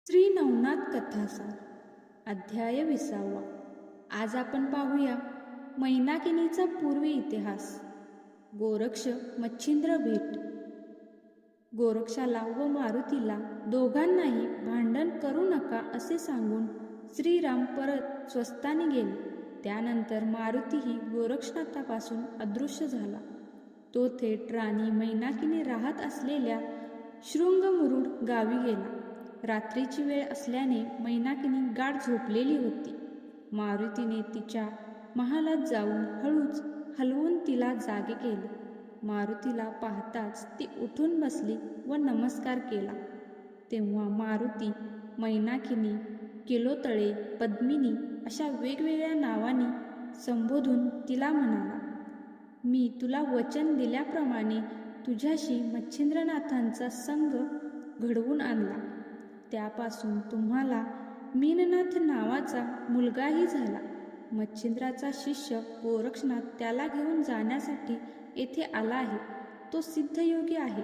श्री नवनाथ कथासार अध्याय 20. आज आपण पाहूया मैनाकिनीचा पूर्वी इतिहास. गोरक्ष मच्छिंद्र भेट. गोरक्षाला व मारुतीला दोघांनाही भांडण करू नका असे सांगून श्रीराम परत स्वस्थानी गेले. त्यानंतर मारुतीही गोरक्षनाथापासून अदृश्य झाला. तो थेट राणी मैनाकिनी राहत असलेल्या शृंगमुरुड गावी गेला. रात्रीची वेळ असल्याने मैनाकिनी गाढ झोपलेली होती. मारुतीने तिच्या महालात जाऊन हळूच हलवून तिला जागे केले. मारुतीला पाहताच ती उठून बसली व नमस्कार केला. तेव्हा मारुती मैनाकिनी, किलोतळे, पद्मिनी अशा वेगवेगळ्या नावांनी संबोधून तिला म्हणाला, मी तुला वचन दिल्याप्रमाणे तुझ्याशी मच्छिंद्रनाथांचा संग घडवून आणला. त्यापासून तुम्हाला मीननाथ नावाचा मुलगाही झाला. मच्छिंद्राचा शिष्य गोरक्षनाथ त्याला घेऊन जाण्यासाठी येथे आला आहे. तो सिद्धयोगी आहे,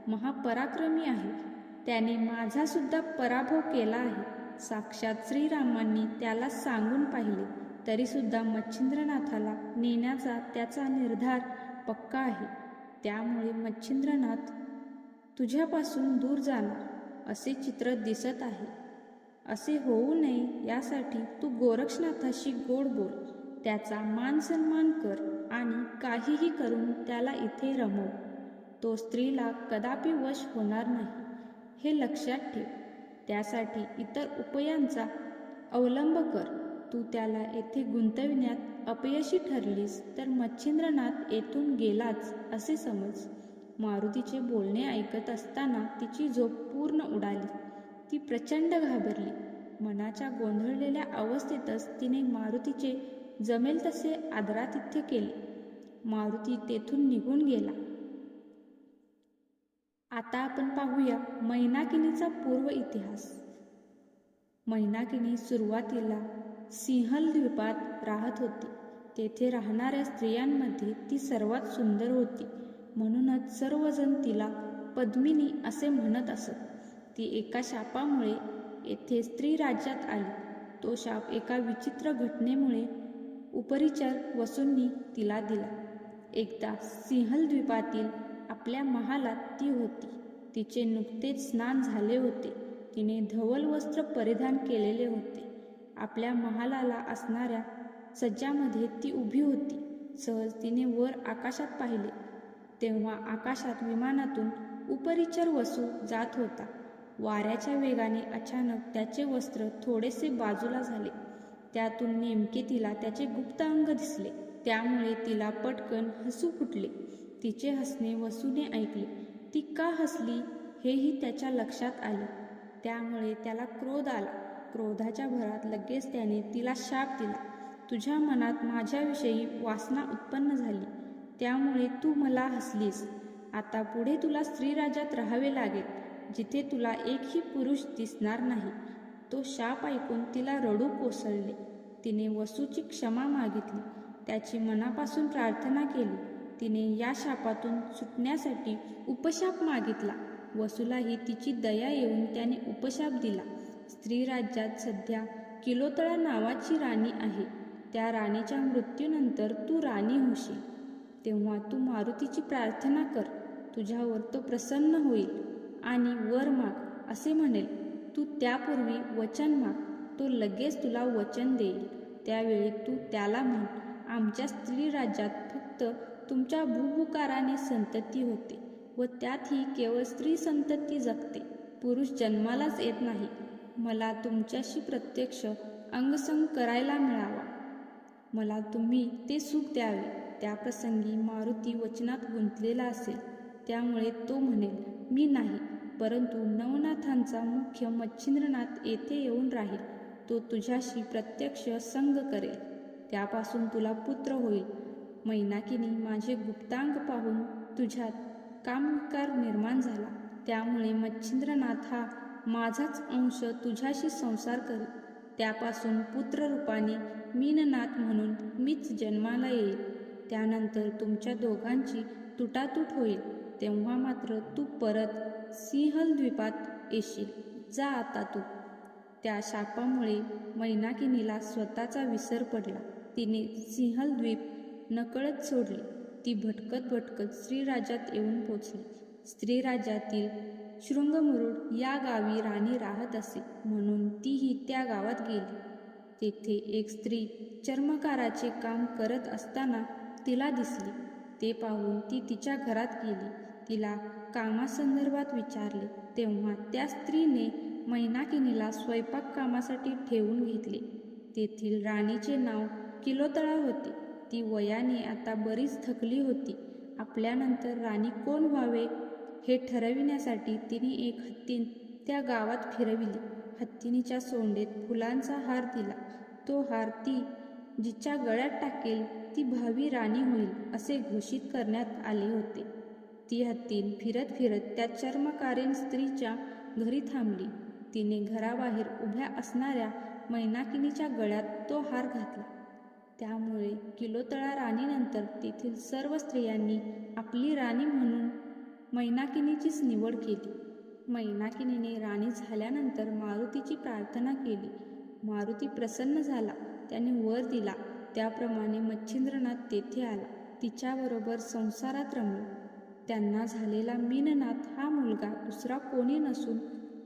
महापराक्रमी आहे. त्याने माझा सुद्धा पराभव केला आहे. साक्षात श्रीरामांनी त्याला सांगून पाहिले तरी सुद्धा मच्छिंद्रनाथाला नेण्याचा त्याचा निर्धार पक्का आहे. त्यामुळे मच्छिंद्रनाथ तुझ्यापासून दूर जाणार असे चित्र दिसत आहे. असे होऊ नये यासाठी तू गोरक्षनाथाशी गोड बोल, त्याचा मान सन्मान कर आणि काहीही करून त्याला इथे रमव. तो स्त्रीला कदापि वश होणार नाही, हे लक्षात ठेव. त्यासाठी इतर उपायांचा अवलंब कर. तू त्याला येथे गुंतविण्यात अपयशी ठरलीस तर मच्छिंद्रनाथ येथून गेलाच असे समज. मारुतीचे बोलणे ऐकत असताना तिची झोप पूर्ण उडाली. ती प्रचंड घाबरली. मनाच्या गोंधळलेल्या अवस्थेतच तिने मारुतीचे जमेल तसे आदरातिथ्य केले. मारुती तेथून निघून गेला. आता आपण पाहूया मैनाकिनीचा पूर्व इतिहास. मैनाकिनी सुरुवातीला सिंहल द्वीपात राहत होती. तेथे राहणाऱ्या स्त्रियांमध्ये ती सर्वात सुंदर होती. म्हणूनच सर्वजण तिला पद्मिनी असे म्हणत असत. ती एका शापामुळे येथे स्त्री राज्यात आली. तो शाप एका विचित्र घटनेमुळे उपरिचर वसूंनी तिला दिला. एकदा सिंहल द्वीपातील आपल्या महालात ती होती. तिचे नुकतेच स्नान झाले होते. तिने धवल वस्त्र परिधान केलेले होते. आपल्या महालाला असणाऱ्या सज्जामध्ये ती उभी होती. सहज तिने वर आकाशात पाहिले. तेव्हा आकाशात विमानातून उपरिचर वसू जात होता. वाऱ्याच्या वेगाने अचानक त्याचे वस्त्र थोडेसे बाजूला झाले. त्यातून नेमके तिला त्याचे गुप्त अंग दिसले. त्यामुळे तिला पटकन हसू फुटले. तिचे हसणे वसूने ऐकले. ती का हसली हेही त्याच्या लक्षात आले. त्यामुळे त्याला क्रोध आला. क्रोधाच्या भरात लगेच त्याने तिला शाप दिला. तुझ्या मनात माझ्याविषयी वासना उत्पन्न झाली, त्यामुळे तू मला हसलीस. आता पुढे तुला स्त्रीराज्यात राहावे लागेल, जिथे तुला एकही पुरुष दिसणार नाही. तो शाप ऐकून तिला रडू कोसळले. तिने वसूची क्षमा मागितली. त्याची मनापासून प्रार्थना केली. तिने या शापातून सुटण्यासाठी उपशाप मागितला. वसूलाही तिची दया येऊन त्याने उपशाप दिला. स्त्रीराज्यात सध्या किलोतळा नावाची राणी आहे. त्या राणीच्या मृत्यूनंतर तू राणी होशील. तेव्हा तू मारुतीची प्रार्थना कर. तुझ्यावर तो प्रसन्न होईल आणि वर माग असे म्हणेल. तू त्यापूर्वी वचन माग. तो लगेच तुला वचन देईल. त्यावेळी तू त्याला म्हण, आमच्या स्त्री राज्यात फक्त तुमच्या भूभुकाराने संतती होते व त्यातही केवळ स्त्री संतती जगते. पुरुष जन्मालाच येत नाही. मला तुमच्याशी प्रत्यक्ष अंगसंग करायला मिळावा. मला तुम्ही ते सुख द्यावे. त्या प्रसंगी मारुती वचनात गुंतलेला असेल, त्यामुळे तो म्हणेल, मी नाही, परंतु नवनाथांचा मुख्य मच्छिंद्रनाथ येथे येऊन राहील. तो तुझ्याशी प्रत्यक्ष संग करेल. त्यापासून तुला पुत्र होईल. मैनाकिनी, माझे गुप्तांग पाहून तुझ्यात कामविकार निर्माण झाला. त्यामुळे मच्छिंद्रनाथ हा माझाच अंश तुझ्याशी संसार करेल. त्यापासून पुत्ररूपाने मीननाथ म्हणून मीच जन्माला येईल. त्यानंतर तुमच्या दोघांची तुटातूट होईल. तेव्हा मात्र तू परत सिंहल द्वीपात येशील. जा आता तू. त्या शापामुळे मैनाकिनीला स्वतःचा विसर पडला. तिने सिंहलद्वीप नकळत सोडले. ती भटकत भटकत श्रीराज्यात येऊन पोचली. श्रीराज्यातील शृंगमुरुड या गावी राणी राहत असे, म्हणून तीही त्या गावात गेली. तेथे एक स्त्री चर्मकाराचे काम करत असताना तिला दिसली. ते पाहून ती तिच्या घरात गेली. तिला कामासंदर्भात विचारले तेव्हा त्या स्त्रीने मैनाकिनीला स्वयंपाक कामासाठी ठेवून घेतले. तेथील राणीचे नाव किलोतळा होते. ती वयाने आता बरीच थकली होती. आपल्यानंतर राणी कोण व्हावे हे ठरविण्यासाठी तिने एक हत्तीण त्या गावात फिरविली. हत्तीणीच्या सोंडेत फुलांचा हार दिला. तो हार ती जिच्या गळ्यात टाकेल ती भावी राणी होईल असे घोषित करण्यात आले होते. ती हत्तीण फिरत फिरत त्या चर्मकारीण स्त्रीच्या घरी थांबली. तिने घराबाहेर उभ्या असणाऱ्या मैनाकिनीच्या गळ्यात तो हार घातला. त्यामुळे किलोतळा राणीनंतर तेथील सर्व स्त्रियांनी आपली राणी म्हणून मैनाकिनीचीच निवड केली. मैनाकिनीने राणी झाल्यानंतर मारुतीची प्रार्थना केली. मारुती प्रसन्न झाला. त्याने वर दिला त्याप्रमाणे मच्छिंद्रनाथ तेथे आला. तिच्याबरोबर संसारात रमला. त्यांना झालेला मीननाथ हा मुलगा दुसरा कोणी नसून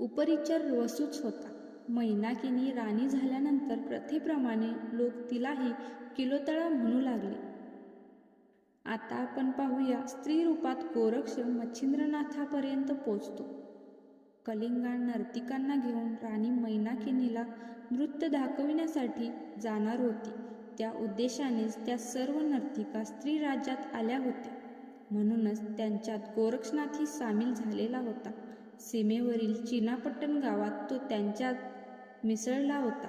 उपरिचर वसूच होता. मैनाकिनी राणी झाल्यानंतर प्रथेप्रमाणे लोक तिलाही किलोतळा म्हणू लागले. आता आपण पाहूया स्त्री रूपात गोरक्ष मच्छिंद्रनाथापर्यंत पोचतो. कलिंगात नर्तिकांना घेऊन राणी मैनाकिनीला नृत्य दाखविण्यासाठी जाणार होती. त्या उद्देशानेच त्या सर्व नर्तिका स्त्री राज्यात आल्या होत्या. म्हणूनच त्यांच्यात गोरक्षनाथही सामील झालेला होता. सीमेवरील चीनापट्टण गावात तो त्यांच्यात मिसळला होता.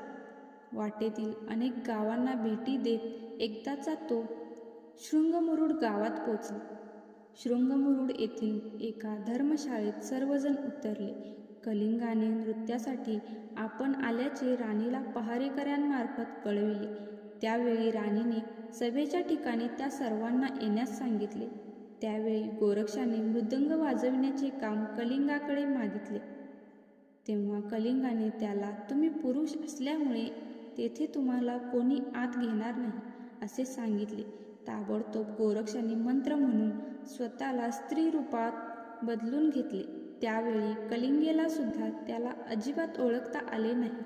वाटेतील अनेक गावांना भेटी देत एकदाचा तो शृंगमुरुड गावात पोचला. शृंगमुरुड येथील एका धर्मशाळेत सर्वजण उतरले. कलिंगाने नृत्यासाठी आपण आल्याचे राणीला पहारेकऱ्यांमार्फत कळविले. त्यावेळी राणीने सभेच्या ठिकाणी त्या सर्वांना येण्यास सांगितले. त्यावेळी गोरक्षाने मृदंग वाजविण्याचे काम कलिंगाकडे मागितले. तेव्हा कलिंगाने त्याला तुम्ही पुरुष असल्यामुळे तेथे तुम्हाला कोणी आत घेणार नाही असे सांगितले. ताबडतोब गोरक्षाने मंत्र म्हणून स्वतःला स्त्री रूपात बदलून घेतले. त्यावेळी कलिंगेला सुद्धा त्याला अजिबात ओळखता आले नाही.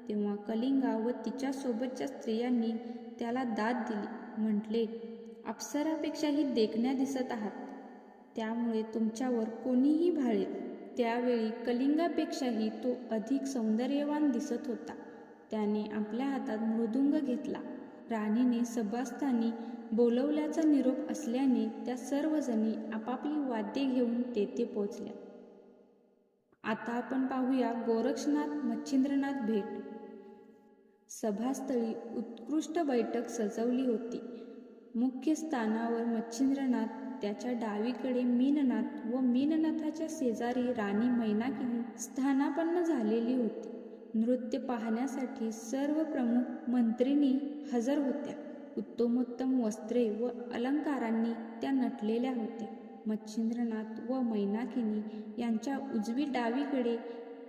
तेव्हा कलिंगा व तिच्या सोबतच्या स्त्रियांनी त्याला दाद दिली. म्हटले, अप्सरापेक्षाही देखण्या दिसत आहात, त्यामुळे तुमच्यावर कोणीही भाळेल. त्यावेळी कलिंगापेक्षाही तो अधिक सौंदर्यवान दिसत होता. त्याने आपल्या हातात मृदुंग घेतला. राणीने सभास्थानी बोलवल्याचा निरोप असल्याने त्या सर्वजणी आपापली वाद्ये घेऊन तेथे पोचल्या. आता आपण पाहूया गोरक्षनाथ मच्छिंद्रनाथ भेट. सभास्थळी उत्कृष्ट बैठक सजवली होती. मुख्य स्थानावर मच्छिंद्रनाथ, त्याच्या डावीकडे मीननाथ व मीननाथाच्या शेजारी राणी मैनाकिनी स्थानापन्न झालेली होती. नृत्य पाहण्यासाठी सर्व प्रमुख मंत्रिणी हजर होत्या. उत्तमोत्तम वस्त्रे व अलंकारांनी त्या नटलेल्या होत्या. मच्छिंद्रनाथ व मैनाकिनी यांच्या उजवी डावीकडे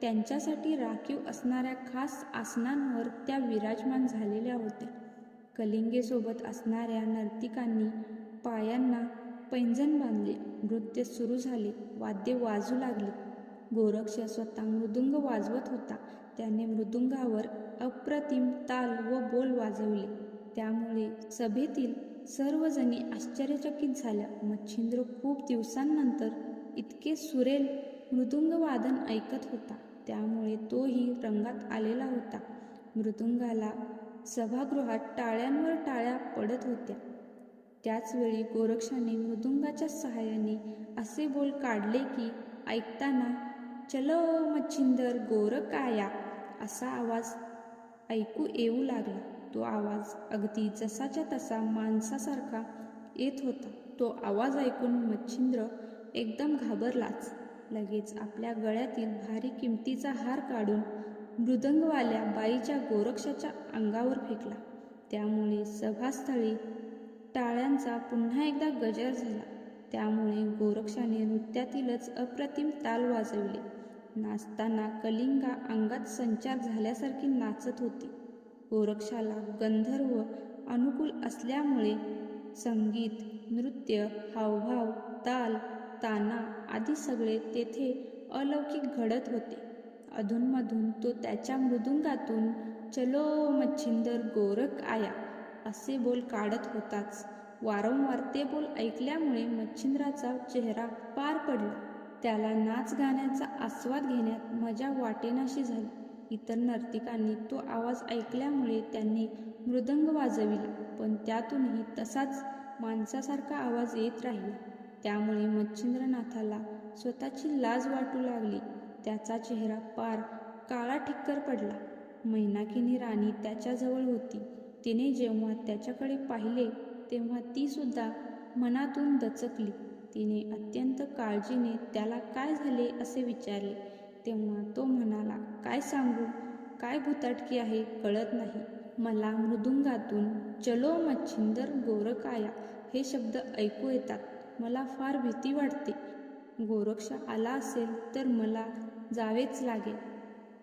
त्यांच्यासाठी राखीव असणाऱ्या खास आसनांवर त्या विराजमान झालेल्या होत्या. कलिंगेसोबत असणाऱ्या नर्तिकांनी पायांना पैंजण बांधले. नृत्य सुरू झाले. वाद्ये वाजू लागली. गोरक्ष स्वतः मृदुंग वाजवत होता. त्याने मृदुंगावर अप्रतिम ताल व बोल वाजवले. त्यामुळे सभेतील सर्वजणी आश्चर्यचकित झाल्या. मच्छिंद्र खूप दिवसांनंतर इतके सुरेल मृदुंग वादन ऐकत होता, त्यामुळे तोही रंगात आलेला होता. मृदुंगाला सभागृहात टाळ्यांवर टाळ्या पडत होत्या. त्याचवेळी गोरक्षाने मृदुंगाच्या सहाय्याने असे बोल काढले की ऐकताना चलो मच्छिंदर गोरख आया असा आवाज ऐकू येऊ लागला. तो आवाज अगदी जसाच्या तसा माणसासारखा येत होता. तो आवाज ऐकून मच्छिंद्र एकदम घाबरलाच. लगेच आपल्या गळ्यातील भारी किमतीचा हार काढून मृदंगवाल्या बाईच्या गोरक्षाच्या अंगावर फेकला. त्यामुळे सभास्थळी टाळ्यांचा पुन्हा एकदा गजर झाला. त्यामुळे गोरक्षाने नृत्यातीलच अप्रतिम ताल वाजविले. नाचताना कलिंगा अंगात संचार झाल्यासारखी नाचत होती. गोरक्षाला गंधर्व अनुकूल असल्यामुळे संगीत, नृत्य, हावभाव, ताल, ताना आदी सगळे तेथे अलौकिक घडत होते. अधूनमधून तो त्याच्या मृदुंगातून चलो मच्छिंदर गोरख आया असे बोल काढत होताच. वारंवार ते बोल ऐकल्यामुळे मच्छिंद्राचा चेहरा पार पडला. त्याला नाच गाण्याचा आस्वाद घेण्यात मजा वाटेनाशी झाली. इतर नर्तिकांनी तो आवाज ऐकल्यामुळे त्यांनी मृदंग वाजविला, पण त्यातूनही तसाच माणसासारखा आवाज येत राहिला. त्यामुळे मच्छिंद्रनाथाला स्वतःची लाज वाटू लागली. त्याचा चेहरा पार काळा ठिक्कर पडला. मैनाकिनी राणी त्याच्याजवळ होती. तिने जेव्हा त्याच्याकडे पाहिले तेव्हा ती सुद्धा मनातून दचकली. तिने अत्यंत काळजीने त्याला काय झाले असे विचारले. तेव्हा तो म्हणाला, काय सांगू, काय भुताटकी आहे कळत नाही. मला मृदुंगातून चलो मच्छिंदर गोरख आया हे शब्द ऐकू येतात. मला फार भीती वाटते. गोरक्ष आला असेल तर मला जावेच लागेल.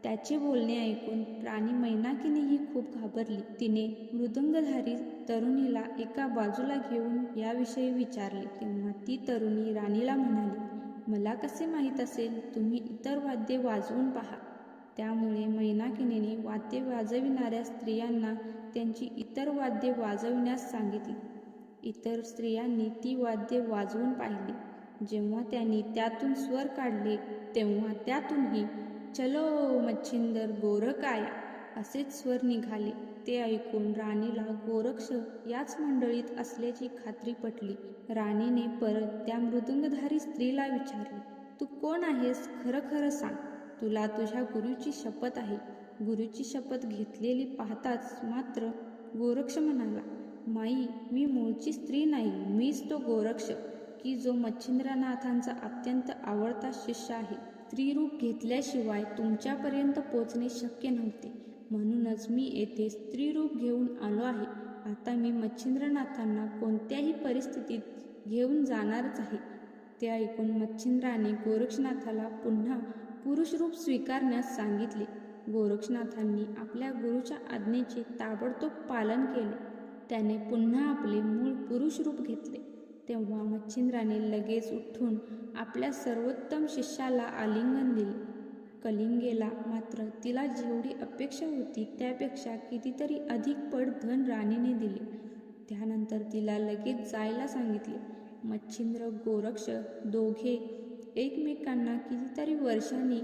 त्याचे बोलणे ऐकून राणी मैनाकिनीही खूप घाबरली. तिने मृदुंगधारी तरुणीला एका बाजूला घेऊन याविषयी विचारले. तेव्हा ती तरुणी राणीला म्हणाली, मला कसे माहीत असेल, तुम्ही इतर वाद्ये वाजवून पहा. त्यामुळे मैनाकिनीने वाद्ये वाजविणाऱ्या स्त्रियांना त्यांची इतर वाद्ये वाजविण्यास सांगितले. इतर स्त्रियांनी ती वाद्ये वाजवून पाहिली. जेव्हा त्यांनी त्यातून स्वर काढले तेव्हा त्यातूनही चलो मच्छिंदर गोरख आया असेच स्वर निघाले. ते ऐकून राणीला गोरक्ष याच मंडळीत असल्याची खात्री पटली. राणीने परत त्या मृदुंगधारी स्त्रीला विचारले, तू कोण आहेस, खरं खरं सांग. तुला तुझ्या गुरुची शपथ आहे. गुरुची शपथ घेतलेली पाहताच मात्र गोरक्ष म्हणाला, माई, मी मूळची स्त्री नाही, मीच तो गोरक्ष की जो मच्छिंद्रनाथांचा अत्यंत आवडता शिष्य आहे. स्त्रीरूप घेतल्याशिवाय तुमच्यापर्यंत पोचणे शक्य नव्हते, म्हणूनच मी येथे स्त्रीरूप घेऊन आलो आहे. आता मी मच्छिंद्रनाथांना कोणत्याही परिस्थितीत घेऊन जाणारच आहे. ते ऐकून मच्छिंद्राने गोरक्षनाथाला पुन्हा पुरुषरूप स्वीकारण्यास सांगितले. गोरक्षनाथांनी आपल्या गुरुच्या आज्ञेचे ताबडतोब पालन केले. त्याने पुन्हा आपले मूळ पुरुष रूप घेतले. तेव्हा मच्छिंद्राने लगेच उठून आपल्या सर्वोत्तम शिष्याला आलिंगन दिले. कलिंगेला मात्र तिला जेवढी अपेक्षा होती त्यापेक्षा कितीतरी अधिक पट धन राणीने दिले. त्यानंतर तिला लगेच जायला सांगितले. मच्छिंद्र गोरक्ष दोघे एकमेकांना कितीतरी वर्षांनी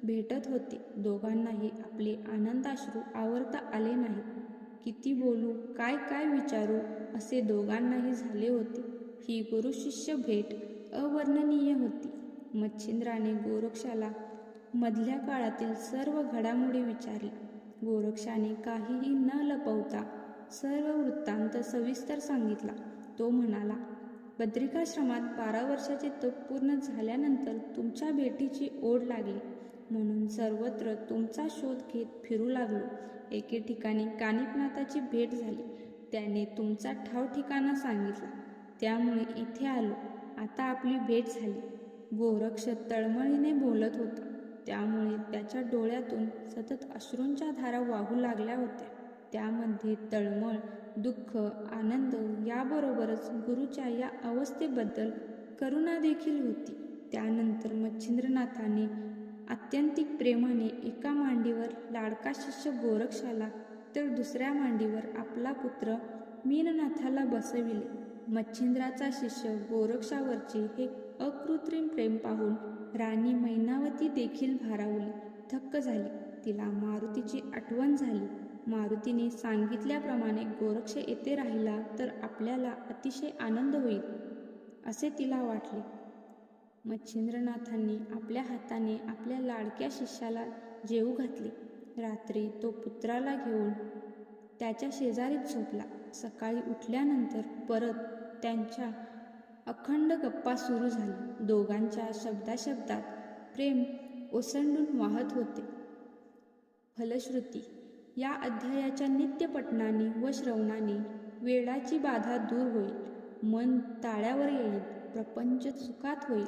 भेटत होते. दोघांनाही आपले आनंदाश्रू आवरता आले नाही. किती बोलू, काय काय विचारू असे दोघांनाही झाले होते. ही गुरुशिष्य भेट अवर्णनीय होती. मच्छिंद्राने गोरक्षाला मधल्या काळातील सर्व घडामोडी विचारल्या. गोरक्षाने काहीही न लपवता सर्व वृत्तांत सविस्तर सांगितला. तो म्हणाला, बद्रिकाश्रमात 12 वर्षाचे तप पूर्ण झाल्यानंतर तुमच्या भेटीची ओढ लागली, म्हणून सर्वत्र तुमचा शोध घेत फिरू लागलो. एके ठिकाणी कानिपनाथाची भेट झाली. त्याने तुमचा ठाव ठिकाणा सांगितला, त्यामुळे इथे आलो. आता आपली भेट झाली. गोरक्ष तळमळीने बोलत होता, त्यामुळे त्याच्या डोळ्यातून सतत अश्रूंच्या धारा वाहू लागल्या होत्या. त्यामध्ये तळमळ, दुःख, आनंद याबरोबरच गुरुच्या या अवस्थेबद्दल करुणा देखील होती. त्यानंतर मच्छिंद्रनाथाने आत्यंतिक प्रेमाने एका मांडीवर लाडका शिष्य गोरक्षाला तर दुसऱ्या मांडीवर आपला पुत्र मीननाथाला बसविले. मच्छिंद्राचा शिष्य गोरक्षावरचे हे अकृत्रिम प्रेम पाहून राणी मैनावती देखील भारावली, थक्क झाली. तिला मारुतीची आठवण झाली. मारुतीने सांगितल्याप्रमाणे गोरक्ष येथे राहिला तर आपल्याला अतिशय आनंद होईल असे तिला वाटले. मच्छिंद्रनाथांनी आपल्या हाताने आपल्या लाडक्या शिष्याला जेवू घातले. रात्री तो पुत्राला घेऊन त्याच्या शेजारीच झोपला. सकाळी उठल्यानंतर परत त्यांच्या अखंड गप्पा सुरू झाल्या. दोघांच्या शब्दाशब्दात प्रेम ओसंडून वाहत होते. फलश्रुती या अध्यायाच्या नित्य पठणाने व श्रवणाने वेडाची बाधा दूर होईल, मन ताळ्यावर येईल, प्रपंच सुखात होईल.